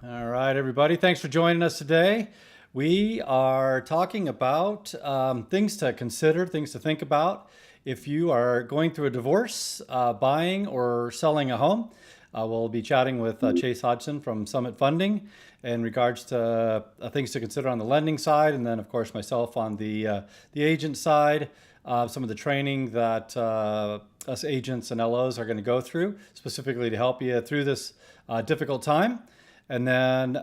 All right, everybody. Thanks for joining us today. We are talking about things to consider, things to think about if you are going through a divorce, buying or selling a home. We'll be chatting with Chase Hodgson from Summit Funding in regards to things to consider on the lending side, and then, of course, myself on the agent side. Some of the training that us agents and LOs are going to go through, specifically to help you through this difficult time. And then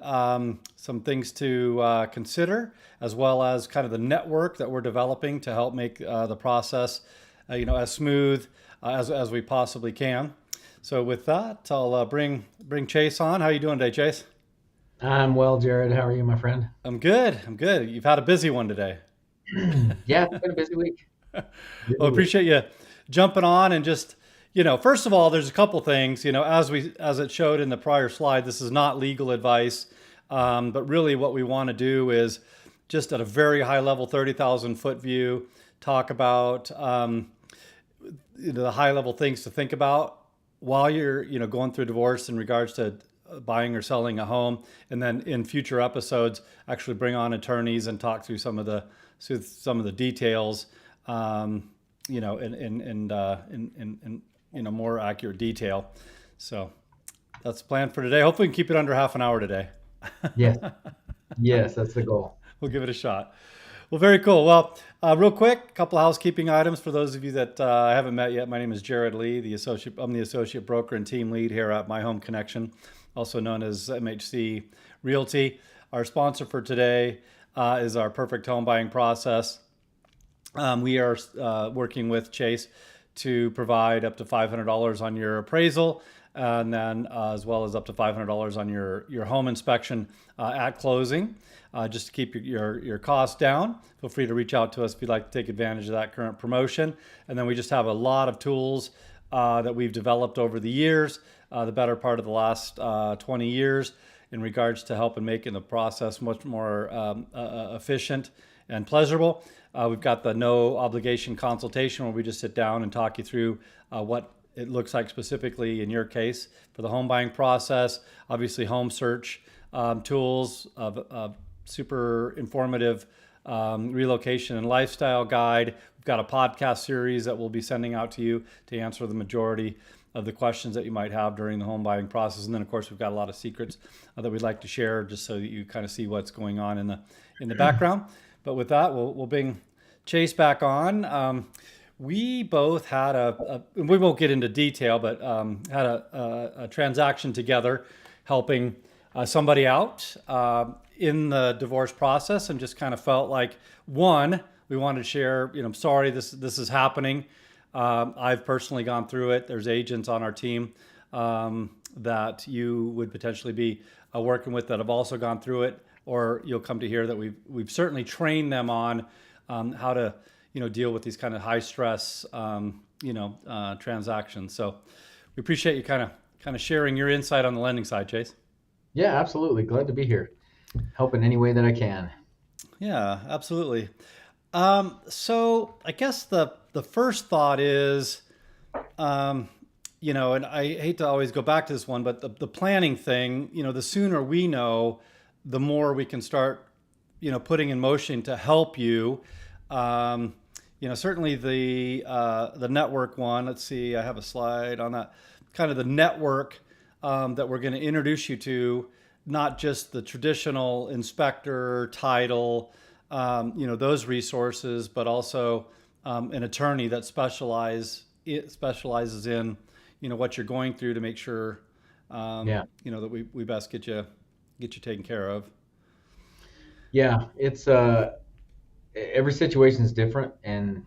some things to consider, as well as kind of the network that we're developing to help make the process, as smooth as we possibly can. So with that, I'll bring Chase on. How are you doing today, Chase? I'm well, Jerod. How are you, my friend? I'm good. I'm good. You've had a busy one today. Yeah, it's been a busy week. Well, Busy week. appreciate you jumping on and just, first of all, there's a couple things, as it showed in the prior slide, this is not legal advice, but really what we want to do is just at a very high level, 30,000 foot view, talk about the high level things to think about while you're, going through divorce in regards to buying or selling a home, and then in future episodes, actually bring on attorneys and talk through some of the details, in more accurate detail. So that's the plan for today. Hopefully, we can keep it under half an hour today. Yes, yes, that's the goal. We'll give it a shot. Well, very cool. Well, real quick, a couple of housekeeping items for those of you that I haven't met yet. My name is Jerod Lee, I'm the associate broker and team lead here at My Home Connection, also known as MHC Realty. Our sponsor for today is our perfect home buying process. We are working with Chase to provide up to $500 on your appraisal, and then as well as up to $500 on your home inspection at closing, just to keep your costs down. Feel free to reach out to us if you'd like to take advantage of that current promotion. And then we just have a lot of tools that we've developed over the years, the better part of the last 20 years, in regards to helping making the process much more efficient and pleasurable. We've got the no obligation consultation where we just sit down and talk you through what it looks like specifically in your case for the home buying process. Obviously, home search tools, super informative relocation and lifestyle guide. We've got a podcast series that we'll be sending out to you to answer the majority of the questions that you might have during the home buying process. And then, of course, we've got a lot of secrets that we'd like to share just so that you kind of see what's going on in the background. But with that, we'll bring Chase back on. We both had we won't get into detail, but had a transaction together helping somebody out in the divorce process, and just kind of felt like, one, we wanted to share, sorry, this is happening. I've personally gone through it. There's agents on our team that you would potentially be working with that have also gone through it, or you'll come to hear that we've certainly trained them on how to deal with these kind of high stress transactions. So we appreciate you kind of sharing your insight on the lending side, Chase. Yeah, absolutely. Glad to be here. Help in any way that I can. Yeah, absolutely. So I guess the first thought is, and I hate to always go back to this one, but the planning thing, the sooner we know, the more we can start, putting in motion to help you. Certainly the network one. Let's see, I have a slide on that. Kind of the network that we're going to introduce you to, not just the traditional inspector title, those resources, but also an attorney that specializes in, what you're going through to make sure, Yeah, that we best get you taken care of. yeah. It's every situation is different, and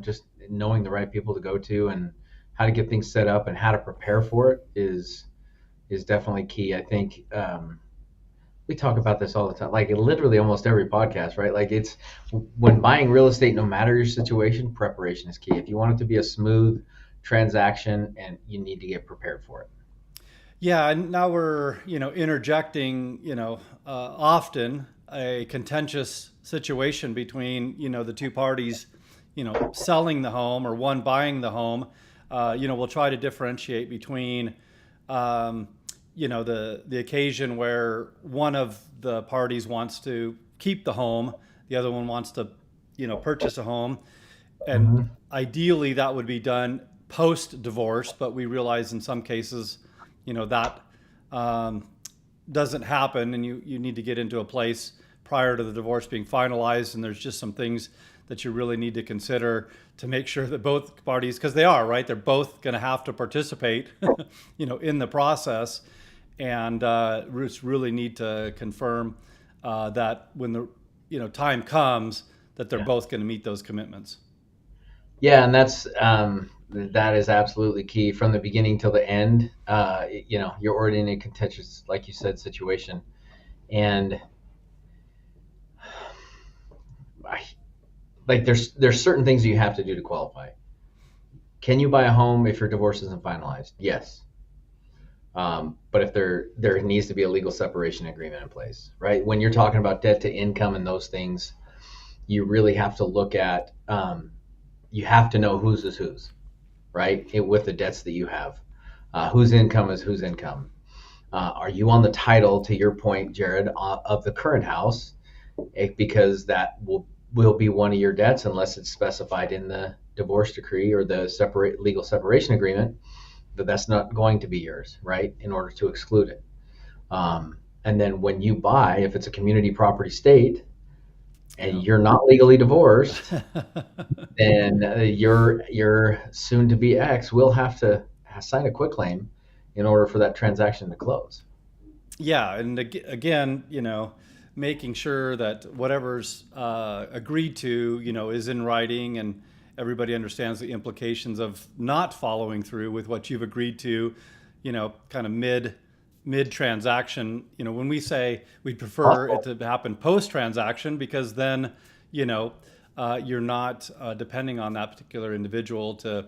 just knowing the right people to go to and how to get things set up and how to prepare for it is definitely key. I think we talk about this all the time, like literally almost every podcast, right? Like it's when buying real estate, no matter your situation, preparation is key. If you want it to be a smooth transaction, and you need to get prepared for it. Yeah, and now we're, interjecting, often a contentious situation between, the two parties, selling the home or one buying the home. We'll try to differentiate between, the occasion where one of the parties wants to keep the home, the other one wants to purchase a home, and Hmm. ideally that would be done post divorce, but we realize in some cases that um, doesn't happen, and you need to get into a place prior to the divorce being finalized, and there's just some things that you really need to consider to make sure that both parties, because they are right, they're both going to have to participate in the process, and really need to confirm that when the time comes that they're Yeah. both going to meet those commitments. Yeah, and that is absolutely key from the beginning till the end. You're already in a contentious, like you said, situation, and I, like there's certain things you have to do to qualify. Can you buy a home if your divorce isn't finalized? Yes. But if there needs to be a legal separation agreement in place, right? When you're talking about debt to income and those things, you really have to look at you have to know whose is whose, right? With the debts that you have, whose income is whose income. Are you on the title, to your point, Jerod, of the current house? Because that will be one of your debts unless it's specified in the divorce decree or the separate legal separation agreement. But that's not going to be yours, right? In order to exclude it. And then when you buy, if it's a community property state and Yeah. you're not legally divorced, then your soon to be ex will have to sign a quitclaim in order for that transaction to close. Yeah, and again, making sure that whatever's agreed to, is in writing, and everybody understands the implications of not following through with what you've agreed to, kind of mid transaction. When we say we'd prefer it to happen post transaction, because then, you're not depending on that particular individual to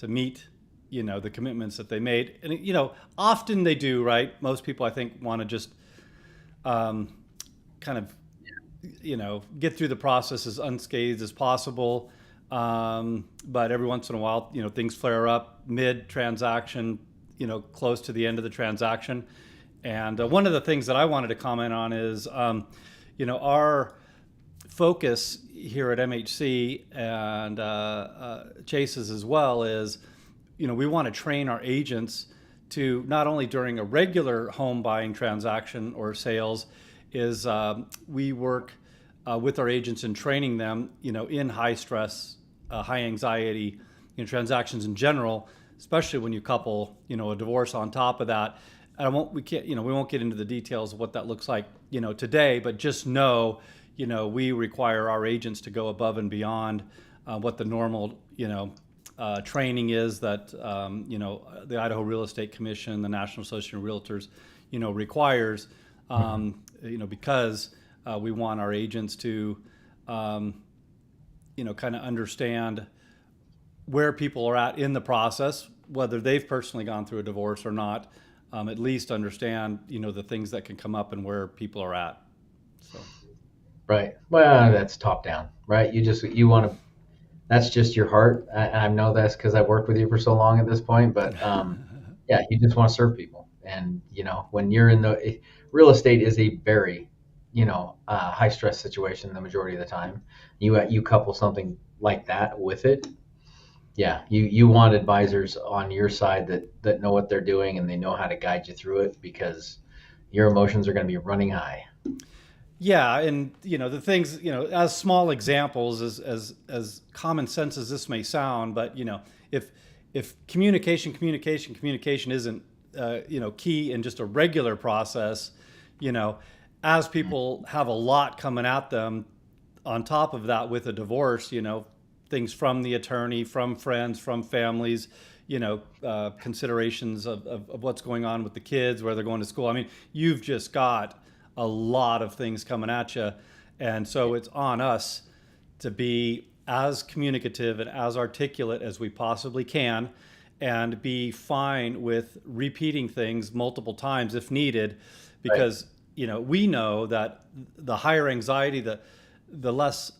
meet the commitments that they made, and often they do, right? Most people, I think, want to just kind of get through the process as unscathed as possible, but every once in a while things flare up mid transaction, close to the end of the transaction. And one of the things that I wanted to comment on is our focus here at MHC, and Chase's as well, is we want to train our agents to not only during a regular home buying transaction or sales, is we work with our agents in training them, in high stress, high anxiety, transactions in general, especially when you couple, a divorce on top of that. And we won't get into the details of what that looks like, today, but just know, we require our agents to go above and beyond what the normal, training is that the Idaho Real Estate Commission, the National Association of Realtors, requires, because we want our agents to, kind of understand where people are at in the process, whether they've personally gone through a divorce or not. At least understand, the things that can come up and where people are at. So. Right. Well, that's top down, right? You want to. That's just your heart. I know this because I've worked with you for so long at this point. But yeah, you just want to serve people, and when you're in the real estate is a very high stress situation the majority of the time. You couple something like that with it. Yeah, you want advisors on your side that know what they're doing and they know how to guide you through it because your emotions are going to be running high. Yeah, and the things, as small examples, as common sense as this may sound, but if communication isn't key in just a regular process, as people have a lot coming at them on top of that with a divorce, things from the attorney, from friends, from families, considerations of what's going on with the kids, where they're going to school. I mean, you've just got a lot of things coming at you. And so it's on us to be as communicative and as articulate as we possibly can, and be fine with repeating things multiple times if needed, Right. because we know that the higher anxiety, the less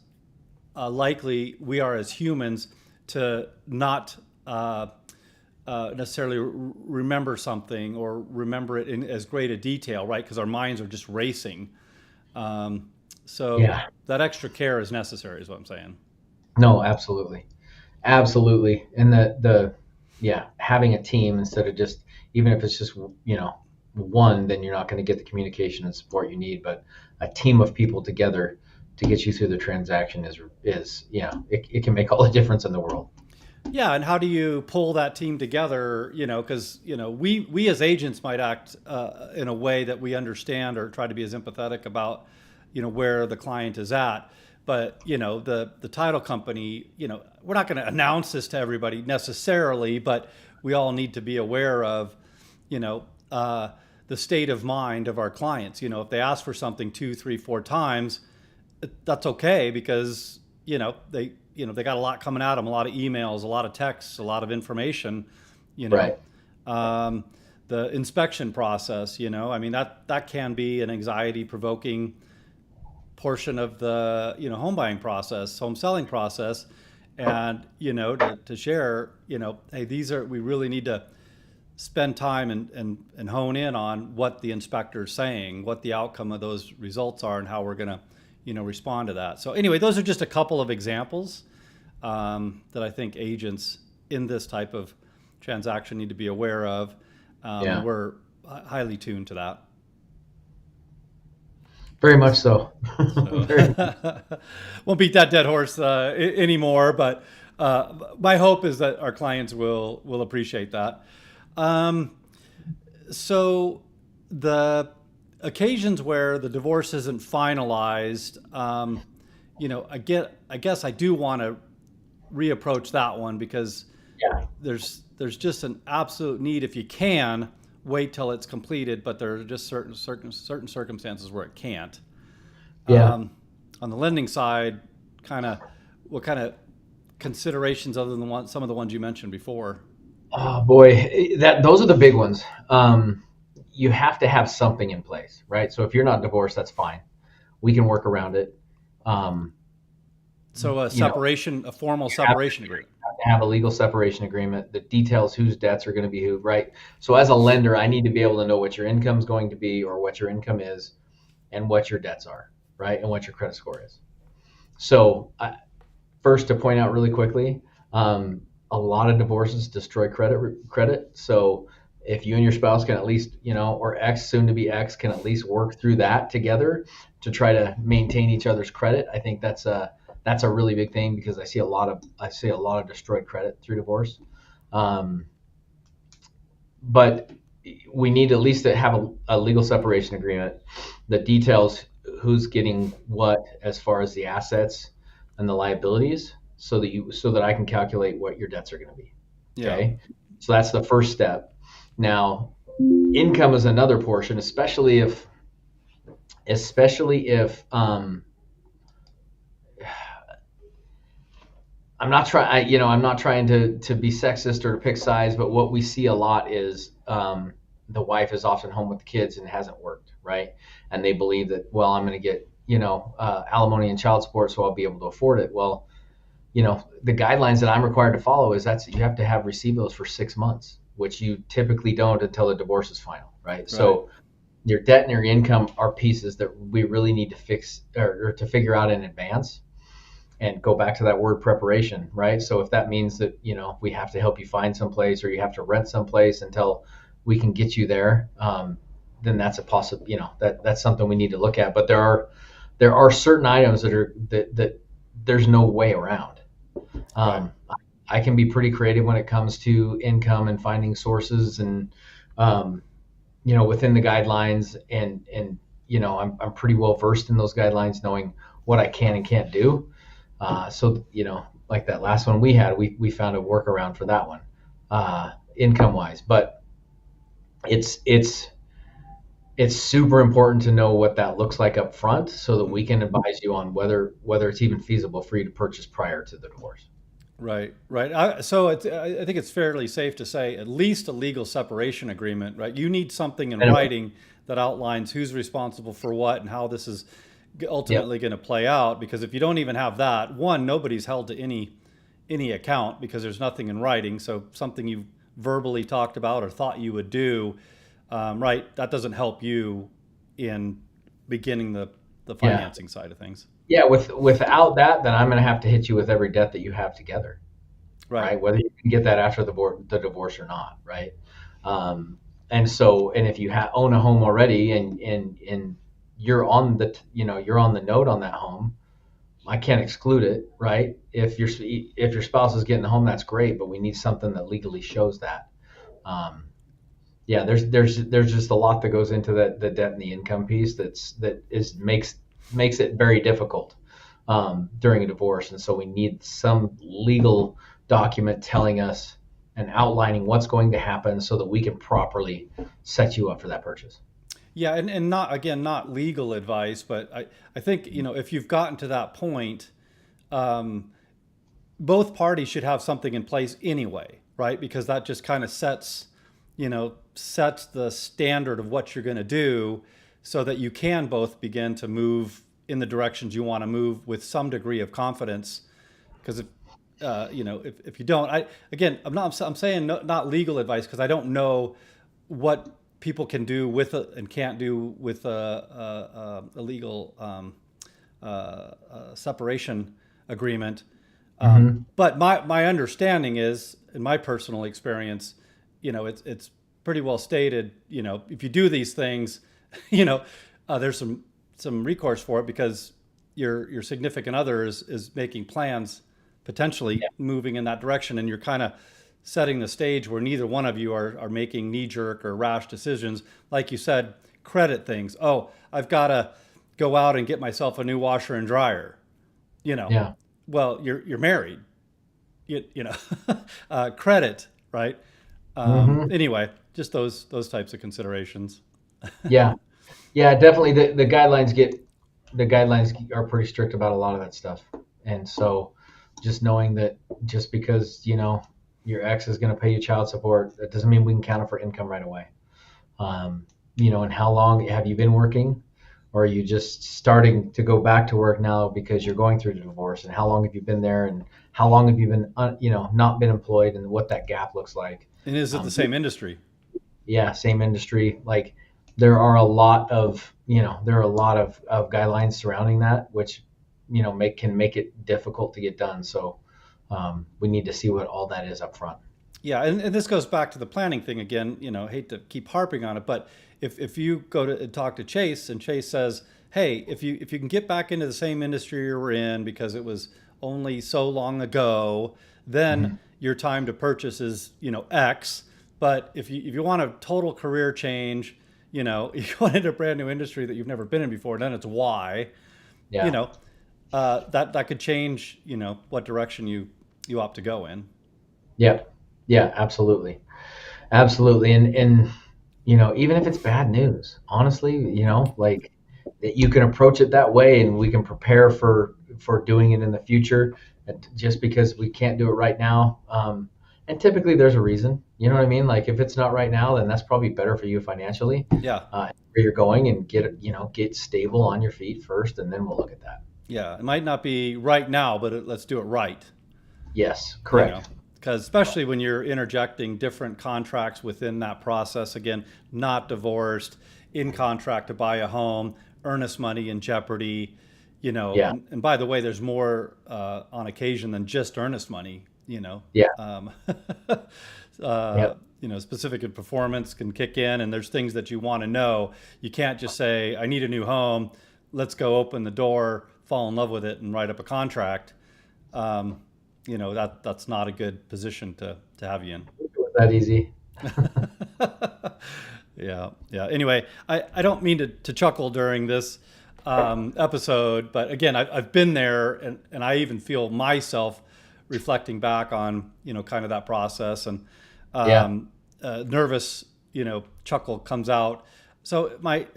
likely we are as humans to not necessarily remember something or remember it in as great a detail, right? Because our minds are just racing. So Yeah. that extra care is necessary, is what I'm saying. No, absolutely. Absolutely. And the yeah, having a team instead of just, even if it's just, one, then you're not going to get the communication and support you need, but a team of people together to get you through the transaction is it can make all the difference in the world. Yeah, and how do you pull that team together? Because we as agents might act in a way that we understand or try to be as empathetic about, where the client is at. But the title company, we're not going to announce this to everybody necessarily, but we all need to be aware of, the state of mind of our clients. If they ask for something two, three, four times, that's okay because they got a lot coming at them, a lot of emails, a lot of texts, a lot of information. You know, Right. the inspection process. I mean that can be an anxiety provoking portion of the home buying process, home selling process, and to share hey, we really need to spend time and hone in on what the inspector's saying, what the outcome of those results are, and how we're going to respond to that. So anyway, those are just a couple of examples that I think agents in this type of transaction need to be aware of. Yeah. And we're highly tuned to that. Very much so. So Very. won't beat that dead horse anymore, but my hope is that our clients will appreciate that. So the occasions where the divorce isn't finalized, I guess I do want to reapproach that one because Yeah. there's just an absolute need, if you can wait till it's completed, but there are just certain circumstances where it can't. Yeah. On the lending side, what kind of considerations other than some of the ones you mentioned before? Oh boy, those are the big ones. You have to have something in place, right? So if you're not divorced, that's fine. We can work around it. Um, So you know, a formal you have separation agreement. to have a legal separation agreement that details whose debts are going to be who, right? So as a lender, I need to be able to know what your income is going to be, or what your income is, and what your debts are, right? And what your credit score is. So first, to point out really quickly, a lot of divorces destroy credit. So if you and your spouse can at least, or ex, soon to be ex, can at least work through that together to try to maintain each other's credit, I think that's a really big thing, because I see a lot of destroyed credit through divorce. Um, but we need at least to have a legal separation agreement that details who's getting what as far as the assets and the liabilities, so that I can calculate what your debts are going to be. Yeah. Okay. So that's the first step. Now, income is another portion, especially if I'm not trying to be sexist or to pick sides, but what we see a lot is the wife is often home with the kids and hasn't worked, right? And they believe that, well, I'm going to get alimony and child support, so I'll be able to afford it. Well, the guidelines that I'm required to follow is that you have to have received those for 6 months, which you typically don't until the divorce is final, right? So your debt and your income are pieces that we really need to fix, or to figure out in advance. And go back to that word preparation, right? So if that means that we have to help you find someplace, or you have to rent someplace until we can get you there, then that's a possible. That's something we need to look at. But there are certain items that there's no way around. Right. I can be pretty creative when it comes to income and finding sources, and within the guidelines, and I'm pretty well versed in those guidelines, knowing what I can and can't do. So like that last one we had, we found a workaround for that one, income wise. But it's super important to know what that looks like up front, so that we can advise you on whether it's even feasible for you to purchase prior to the divorce. Right, right. I think it's fairly safe to say at least a legal separation agreement, right? You need something in Anyway, writing that outlines who's responsible for what and how this is yep, ultimately going to play out. Because if you don't even have that, one, nobody's held to any account because there's nothing in writing. So something you've verbally talked about or thought you would do, right? That doesn't help you in beginning the Yeah. financing side of things. Yeah. Without that, then I'm going to have to hit you with every debt that you have together, Right. right? Whether you can get that after the divorce or not, right? Um, and if you own a home already and you're on you're on the note on that home, I can't exclude it, right? If your spouse is getting the home, that's great, but we need something that legally shows that. Um, yeah, there's just a lot that goes into the debt and the income piece that is makes it very difficult during a divorce, and so we need some legal document telling us and outlining what's going to happen so that we can properly set you up for that purchase. Yeah, and not again, not legal advice, but I think, if you've gotten to that point, um, both parties should have something in place anyway, right? Because that just kind of sets the standard of what you're going to do, so that you can both begin to move in the directions you want to move with some degree of confidence. Because if you don't, I'm saying no, not legal advice, because I don't know what people can do with it and can't do with a legal separation agreement. Mm-hmm. But my understanding is, in my personal experience, it's pretty well stated. If you do these things, there's some recourse for it, because your significant other is making plans, potentially Yeah. moving in that direction, and you're kind of setting the stage where neither one of you are making knee jerk or rash decisions. Like you said, credit things. Oh, I've got to go out and get myself a new washer and dryer. You know, Yeah. well, you're married. You know, credit, right? Mm-hmm. Anyway, just those types of considerations. Yeah. Yeah, definitely. The guidelines are pretty strict about a lot of that stuff, and so just knowing that just because your ex is going to pay you child support, that doesn't mean we can count it for income right away. And how long have you been working, or are you just starting to go back to work now because you're going through the divorce? And how long have you been there, and how long have you been not been employed, and what that gap looks like. And is it the Um, same industry? yeah, same industry. Like there are a lot of of guidelines surrounding that, which can make it difficult to get done. So we need to see what all that is up front. Yeah, and this goes back to the planning thing again. I hate to keep harping on it, but if you go to talk to Chase, and Chase says, "Hey, if you can get back into the same industry you were in because it was only so long ago, then Hmm. your time to purchase is X. But if you want a total career change, you go into a brand new industry that you've never been in before, then it's Y. You Yeah, know, that could change what direction you opt to go in. yeah, yeah, absolutely, absolutely. And even if it's bad news, honestly, like you can approach it that way, and we can prepare for doing it in the future. And just because we can't do it right now, and typically there's a reason. You know what I mean? Like if it's not right now, then that's probably better for you financially, Yeah. where you're going, and get stable on your feet first, and then we'll look at that. Yeah, it might not be right now, but let's do it right. Yes, You know, correct. because especially when you're interjecting different contracts within that process, again, not divorced, in contract to buy a home, earnest money in jeopardy. Yeah, And by the way, there's more on occasion than just earnest money. yeah, Um, yep, specific performance can kick in, and there's things that you want to know. You can't just say, "I need a new home. Let's go open the door, fall in love with it, and write up a contract." Um, that's not a good position to have you in. it was that easy. Yeah, yeah. Anyway, I don't mean to chuckle during this episode, but again, I've been there, and I even feel myself reflecting back on kind of that process, and Yeah, nervous chuckle comes out. So my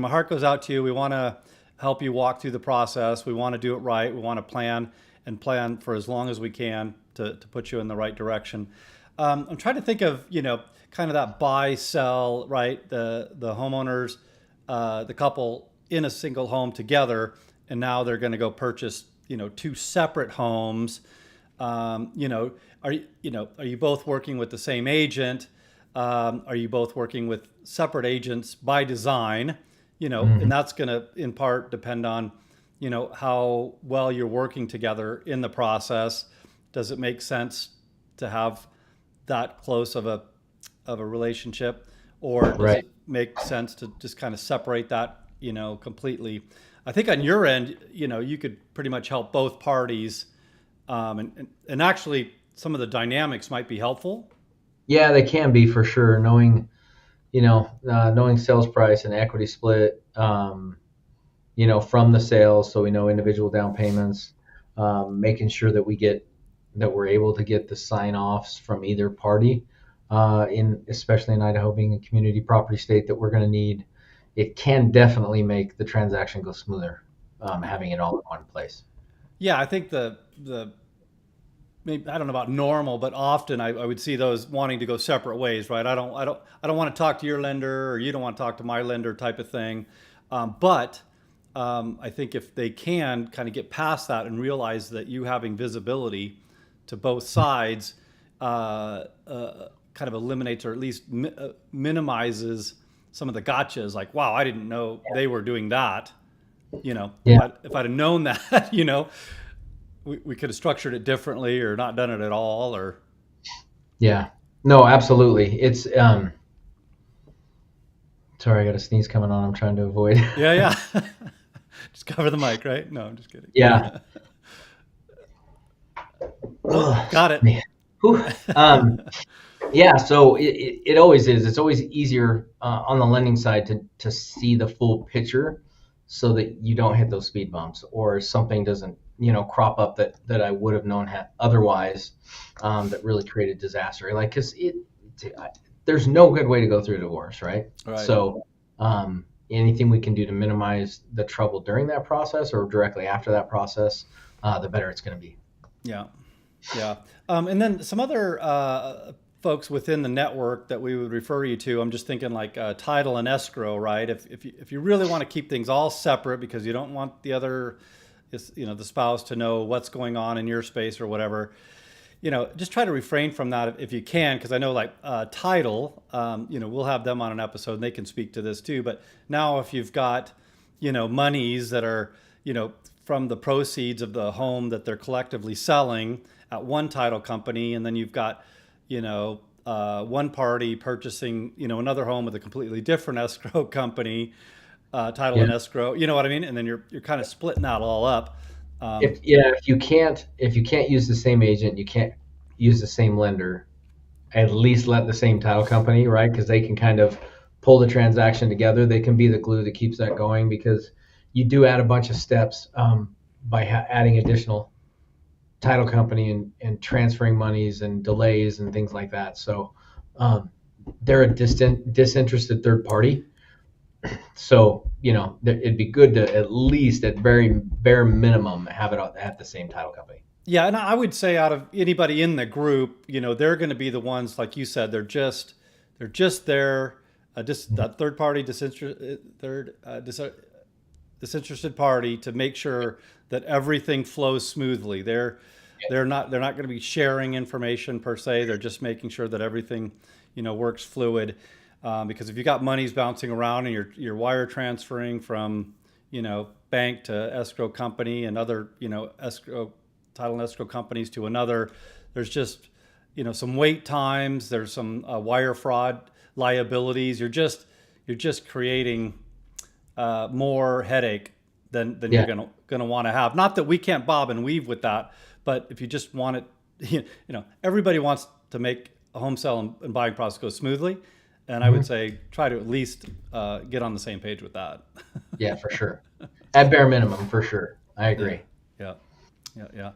heart goes out to you. We want to help you walk through the process. We want to do it right. We want to plan for as long as we can to put you in the right direction. I'm trying to think of kind of that buy sell, right? The homeowners, the couple in a single home together, and now they're going to go purchase two separate homes. You know, are you both working with the same agent? Are you both working with separate agents by design? You know, and Hmm. that's going to in part depend on, you know, how well you're working together in the process. Does it make sense to have that close of a relationship, or does Right. it make sense to just kind of separate that, you know, completely? I think on your end, you know, you could pretty much help both parties, and actually some of the dynamics might be helpful. Yeah, they can be for sure. Knowing sales price and equity split, from the sales, so we know individual down payments, making sure that we're able to get the sign offs from either party, especially in Idaho being a community property state that we're going to need. It can definitely make the transaction go smoother, having it all in one place. Yeah, I think the maybe, I don't know about normal, but often I would see those wanting to go separate ways, right? I don't want to talk to your lender, or you don't want to talk to my lender, type of thing. But I think if they can kind of get past that and realize that you having visibility to both sides kind of eliminates, or at least minimizes some of the gotchas. Like, wow, I didn't know they were doing that. You know, Yeah, if I'd have known that, you know, we could have structured it differently, or not done it at all, or yeah, no, absolutely. It's sorry, I got a sneeze coming on. I'm trying to avoid. yeah, yeah. Just cover the mic, right? No, I'm just kidding. Yeah. Oh, Ugh, got it. man. Whew. Yeah, so it always is. It's always easier on the lending side to see the full picture, so that you don't hit those speed bumps or something doesn't crop up that I would have known otherwise, that really created disaster. Like, because there's no good way to go through a divorce, right? Right. So anything we can do to minimize the trouble during that process or directly after that process, the better it's going to be. Yeah. Yeah. And then some other folks within the network that we would refer you to, I'm just thinking like title and escrow, right? If you really want to keep things all separate because you don't want the other, the spouse to know what's going on in your space or whatever, you know, just try to refrain from that if you can, because I know like title, we'll have them on an episode and they can speak to this too. But now if you've got, monies that are, from the proceeds of the home that they're collectively selling at one title company, and then you've got, one party purchasing, another home with a completely different escrow company, title Yeah. and escrow, you know what I mean? And then you're kind of splitting that all up. If Um, yeah, if you can't use the same agent, you can't use the same lender. At least let the same title company, right? Because they can kind of pull the transaction together. They can be the glue that keeps that going, because you do add a bunch of steps, by adding additional title company and transferring monies and delays and things like that. So they're a disinterested third party. So it'd be good to at least, at very bare minimum, have it at the same title company. Yeah, and I would say out of anybody in the group, they're going to be the ones, like you said, they're just there, Mhm. that third party disinterested party to make sure that everything flows smoothly. They're not going to be sharing information per se. They're just making sure that everything, works fluid. Because if you got monies bouncing around and you're wire transferring from, bank to escrow company and other, escrow title and escrow companies to another, there's just, some wait times. There's some wire fraud liabilities. You're just creating more headache than you're Yeah. gonna want to have. Not that we can't bob and weave with that, but if you just want it, everybody wants to make a home sale and buying process go smoothly, and I would Mhm. say try to at least get on the same page with that. Yeah, for sure. At bare minimum, for sure. I Yeah, agree. yeah, yeah, yeah.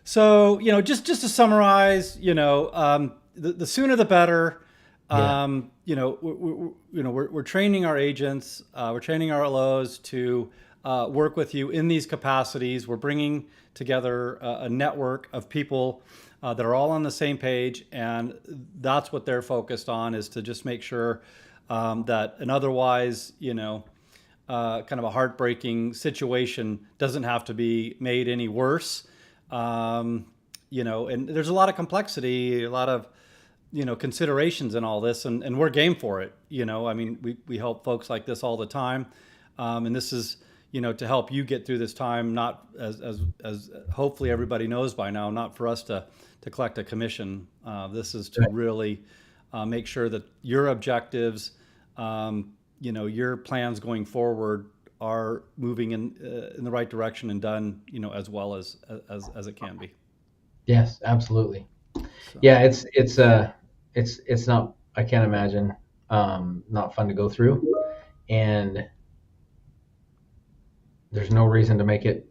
So just to summarize, the sooner the better. Yeah. We're training our agents, we're training our LOs to work with you in these capacities. We're bringing together a network of people that are all on the same page, and that's what they're focused on, is to just make sure that an otherwise, kind of a heartbreaking situation doesn't have to be made any worse. Um, and there's a lot of complexity, a lot of, considerations in all this, and we're game for it. I mean, we help folks like this all the time. And this is, to help you get through this time, not as hopefully everybody knows by now, not for us to collect a commission. This is to really make sure that your objectives, your plans going forward are moving in the right direction and done, as well as it can be. Yes, absolutely. So. Yeah, it's not, I can't imagine, not fun to go through, and there's no reason to make it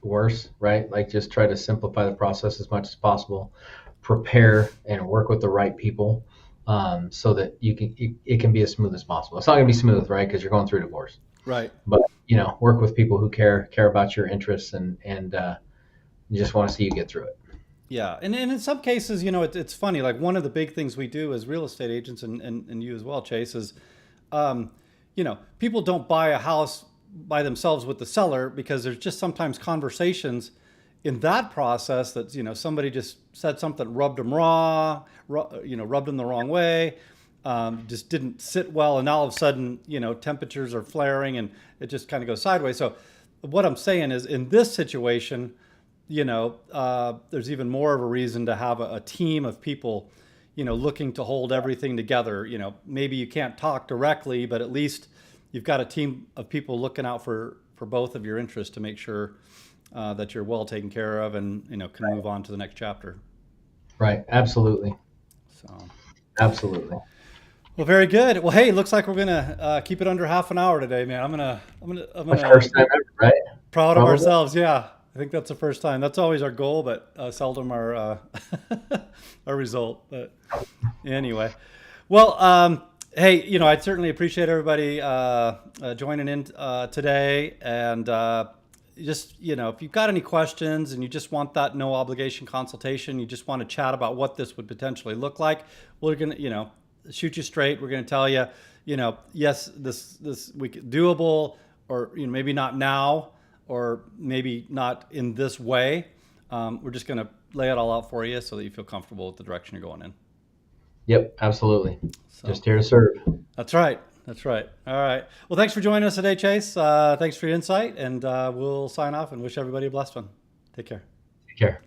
worse, right? Like, just try to simplify the process as much as possible, prepare and work with the right people, so that it can be as smooth as possible. It's not going to be smooth, right? Because you're going through a divorce, right? But work with people who care about your interests, and just want to see you get through it. Yeah, and in some cases, it's funny. Like, one of the big things we do as real estate agents, and you as well, Chase, is, people don't buy a house by themselves with the seller, because there's just sometimes conversations in that process that, somebody just said something, rubbed them wrong, rubbed them the wrong way, just didn't sit well, and now all of a sudden, temperatures are flaring and it just kind of goes sideways. So what I'm saying is, in this situation, there's even more of a reason to have a team of people, looking to hold everything together. Maybe you can't talk directly, but at least you've got a team of people looking out for both of your interests to make sure that you're well taken care of, and, can move on to the next chapter. Right. Absolutely. So. Absolutely. Well, very good. Well, hey, looks like we're gonna keep it under half an hour today, man. I'm gonna First time ever, right? Proud of ourselves. Yeah, I think that's the first time. That's always our goal, but seldom our our result. But anyway, well, hey, I certainly appreciate everybody joining in today, and just, if you've got any questions and you just want that no obligation consultation, you just want to chat about what this would potentially look like, we're gonna, shoot you straight. We're going to tell you, yes, this we could doable, or maybe not now, or maybe not in this way. We're just going to lay it all out for you so that you feel comfortable with the direction you're going in. Yep, absolutely. So, just here to serve. That's right. That's right. All right. Well, thanks for joining us today, Chase. Thanks for your insight, and we'll sign off and wish everybody a blessed one. Take care. Take care.